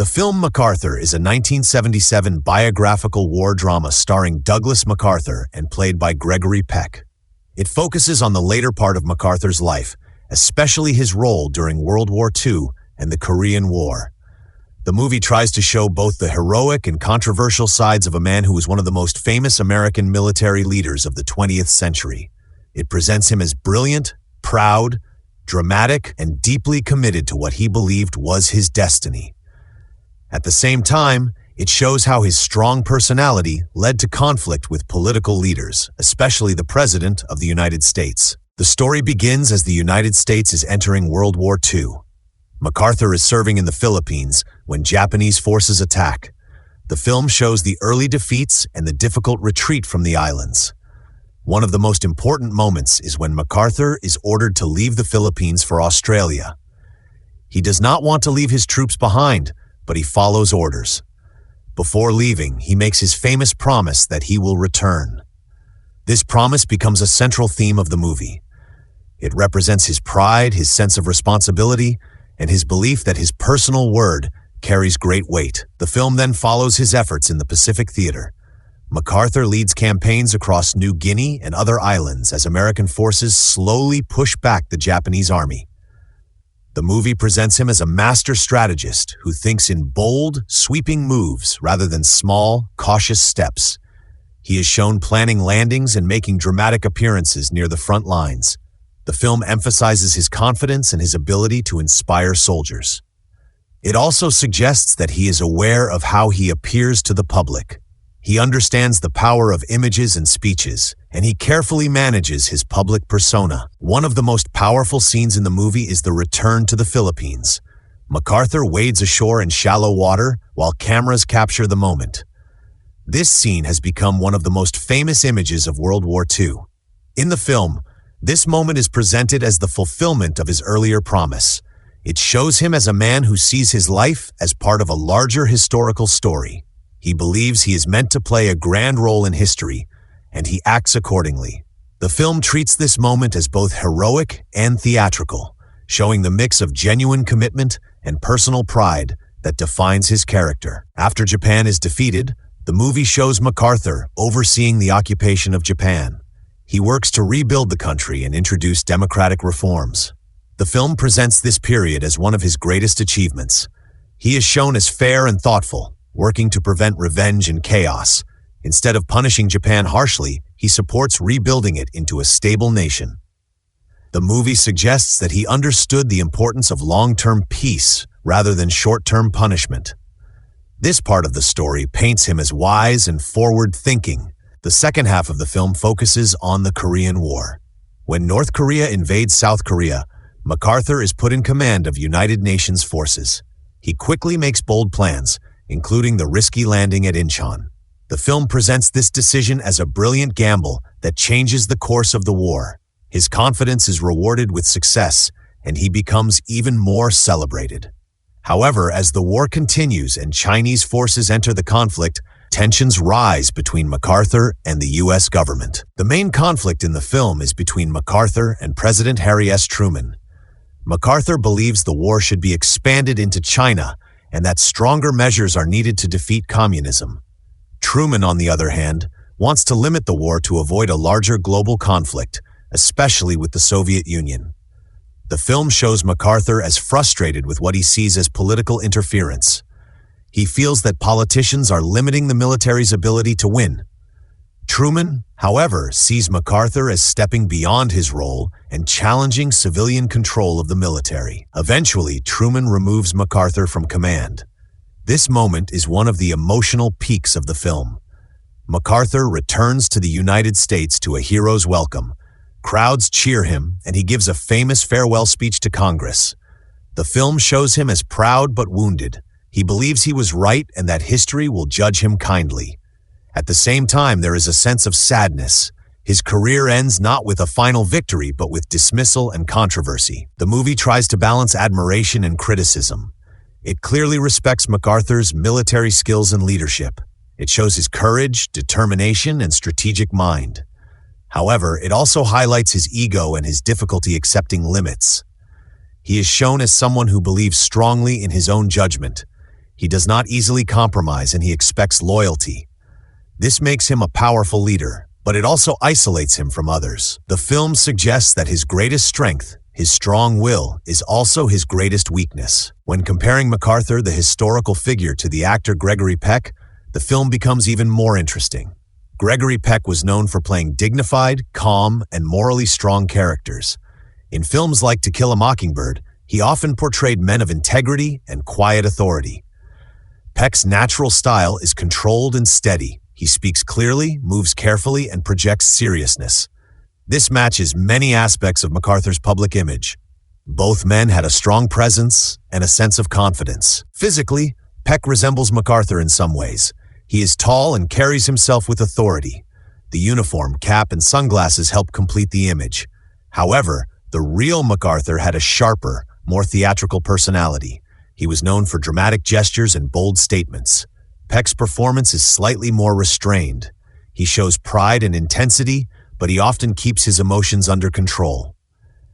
The film MacArthur is a 1977 biographical war drama starring Douglas MacArthur and played by Gregory Peck. It focuses on the later part of MacArthur's life, especially his role during World War II and the Korean War. The movie tries to show both the heroic and controversial sides of a man who was one of the most famous American military leaders of the 20th century. It presents him as brilliant, proud, dramatic, and deeply committed to what he believed was his destiny. At the same time, it shows how his strong personality led to conflict with political leaders, especially the President of the United States. The story begins as the United States is entering World War II. MacArthur is serving in the Philippines when Japanese forces attack. The film shows the early defeats and the difficult retreat from the islands. One of the most important moments is when MacArthur is ordered to leave the Philippines for Australia. He does not want to leave his troops behind, but he follows orders. Before leaving, he makes his famous promise that he will return. This promise becomes a central theme of the movie. It represents his pride, his sense of responsibility, and his belief that his personal word carries great weight. The film then follows his efforts in the Pacific Theater. MacArthur leads campaigns across New Guinea and other islands as American forces slowly push back the Japanese army. The movie presents him as a master strategist who thinks in bold, sweeping moves rather than small, cautious steps. He is shown planning landings and making dramatic appearances near the front lines. The film emphasizes his confidence and his ability to inspire soldiers. It also suggests that he is aware of how he appears to the public. He understands the power of images and speeches, and he carefully manages his public persona. One of the most powerful scenes in the movie is the return to the Philippines. MacArthur wades ashore in shallow water while cameras capture the moment. This scene has become one of the most famous images of World War II. In the film, this moment is presented as the fulfillment of his earlier promise. It shows him as a man who sees his life as part of a larger historical story. He believes he is meant to play a grand role in history, and he acts accordingly. The film treats this moment as both heroic and theatrical, showing the mix of genuine commitment and personal pride that defines his character. After Japan is defeated, the movie shows MacArthur overseeing the occupation of Japan. He works to rebuild the country and introduce democratic reforms. The film presents this period as one of his greatest achievements. He is shown as fair and thoughtful, working to prevent revenge and chaos. Instead of punishing Japan harshly, he supports rebuilding it into a stable nation. The movie suggests that he understood the importance of long-term peace rather than short-term punishment. This part of the story paints him as wise and forward-thinking. The second half of the film focuses on the Korean War. When North Korea invades South Korea, MacArthur is put in command of United Nations forces. He quickly makes bold plans, including the risky landing at Incheon. The film presents this decision as a brilliant gamble that changes the course of the war. His confidence is rewarded with success, and he becomes even more celebrated. However, as the war continues and Chinese forces enter the conflict, tensions rise between MacArthur and the U.S. government. The main conflict in the film is between MacArthur and President Harry Truman. MacArthur believes the war should be expanded into China and that stronger measures are needed to defeat communism. Truman, on the other hand, wants to limit the war to avoid a larger global conflict, especially with the Soviet Union. The film shows MacArthur as frustrated with what he sees as political interference. He feels that politicians are limiting the military's ability to win. Truman, however, sees MacArthur as stepping beyond his role and challenging civilian control of the military. Eventually, Truman removes MacArthur from command. This moment is one of the emotional peaks of the film. MacArthur returns to the United States to a hero's welcome. Crowds cheer him, and he gives a famous farewell speech to Congress. The film shows him as proud but wounded. He believes he was right and that history will judge him kindly. At the same time, there is a sense of sadness. His career ends not with a final victory, but with dismissal and controversy. The movie tries to balance admiration and criticism. It clearly respects MacArthur's military skills and leadership. It shows his courage, determination, and strategic mind. However, it also highlights his ego and his difficulty accepting limits. He is shown as someone who believes strongly in his own judgment. He does not easily compromise and he expects loyalty. This makes him a powerful leader, but it also isolates him from others. The film suggests that his greatest strength, his strong will, is also his greatest weakness. When comparing MacArthur, the historical figure, to the actor Gregory Peck, the film becomes even more interesting. Gregory Peck was known for playing dignified, calm, and morally strong characters. In films like To Kill a Mockingbird, he often portrayed men of integrity and quiet authority. Peck's natural style is controlled and steady. He speaks clearly, moves carefully, and projects seriousness. This matches many aspects of MacArthur's public image. Both men had a strong presence and a sense of confidence. Physically, Peck resembles MacArthur in some ways. He is tall and carries himself with authority. The uniform, cap, and sunglasses help complete the image. However, the real MacArthur had a sharper, more theatrical personality. He was known for dramatic gestures and bold statements. Peck's performance is slightly more restrained. He shows pride and intensity, but he often keeps his emotions under control.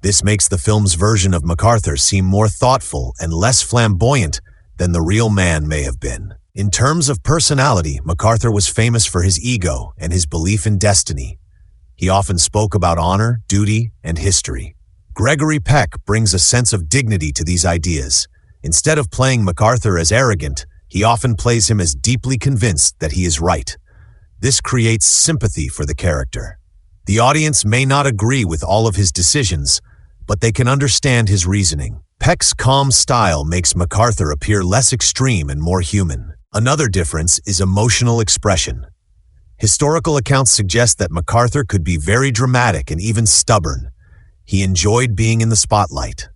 This makes the film's version of MacArthur seem more thoughtful and less flamboyant than the real man may have been. In terms of personality, MacArthur was famous for his ego and his belief in destiny. He often spoke about honor, duty, and history. Gregory Peck brings a sense of dignity to these ideas. Instead of playing MacArthur as arrogant, he often plays him as deeply convinced that he is right. This creates sympathy for the character. The audience may not agree with all of his decisions, but they can understand his reasoning. Peck's calm style makes MacArthur appear less extreme and more human. Another difference is emotional expression. Historical accounts suggest that MacArthur could be very dramatic and even stubborn. He enjoyed being in the spotlight.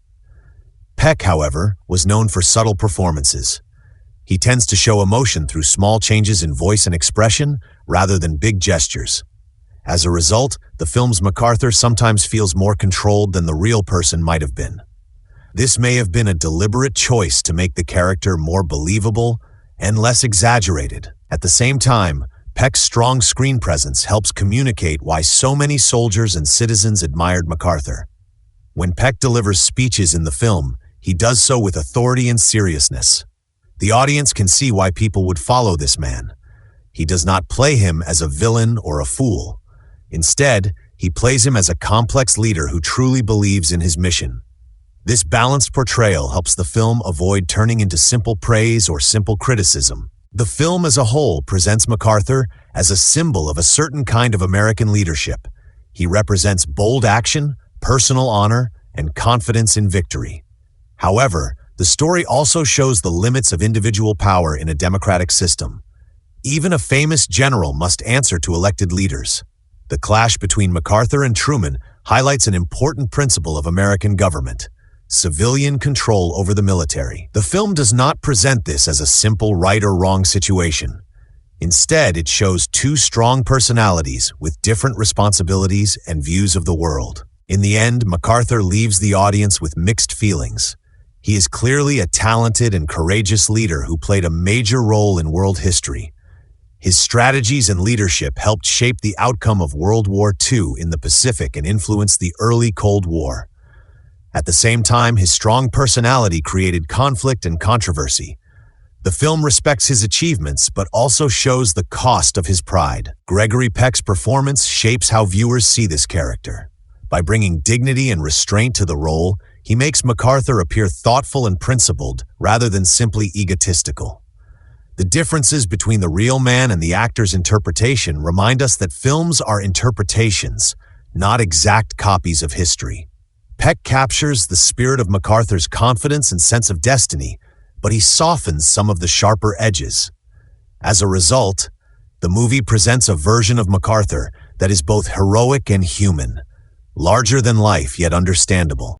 Peck, however, was known for subtle performances. He tends to show emotion through small changes in voice and expression rather than big gestures. As a result, the film's MacArthur sometimes feels more controlled than the real person might have been. This may have been a deliberate choice to make the character more believable and less exaggerated. At the same time, Peck's strong screen presence helps communicate why so many soldiers and citizens admired MacArthur. When Peck delivers speeches in the film, he does so with authority and seriousness. The audience can see why people would follow this man. He does not play him as a villain or a fool. Instead, he plays him as a complex leader who truly believes in his mission. This balanced portrayal helps the film avoid turning into simple praise or simple criticism. The film as a whole presents MacArthur as a symbol of a certain kind of American leadership. He represents bold action, personal honor, and confidence in victory. However, the story also shows the limits of individual power in a democratic system. Even a famous general must answer to elected leaders. The clash between MacArthur and Truman highlights an important principle of American government: civilian control over the military. The film does not present this as a simple right or wrong situation. Instead, it shows two strong personalities with different responsibilities and views of the world. In the end, MacArthur leaves the audience with mixed feelings. He is clearly a talented and courageous leader who played a major role in world history. His strategies and leadership helped shape the outcome of World War II in the Pacific and influenced the early Cold War. At the same time, his strong personality created conflict and controversy. The film respects his achievements, but also shows the cost of his pride. Gregory Peck's performance shapes how viewers see this character. By bringing dignity and restraint to the role, he makes MacArthur appear thoughtful and principled rather than simply egotistical. The differences between the real man and the actor's interpretation remind us that films are interpretations, not exact copies of history. Peck captures the spirit of MacArthur's confidence and sense of destiny, but he softens some of the sharper edges. As a result, the movie presents a version of MacArthur that is both heroic and human, larger than life yet understandable.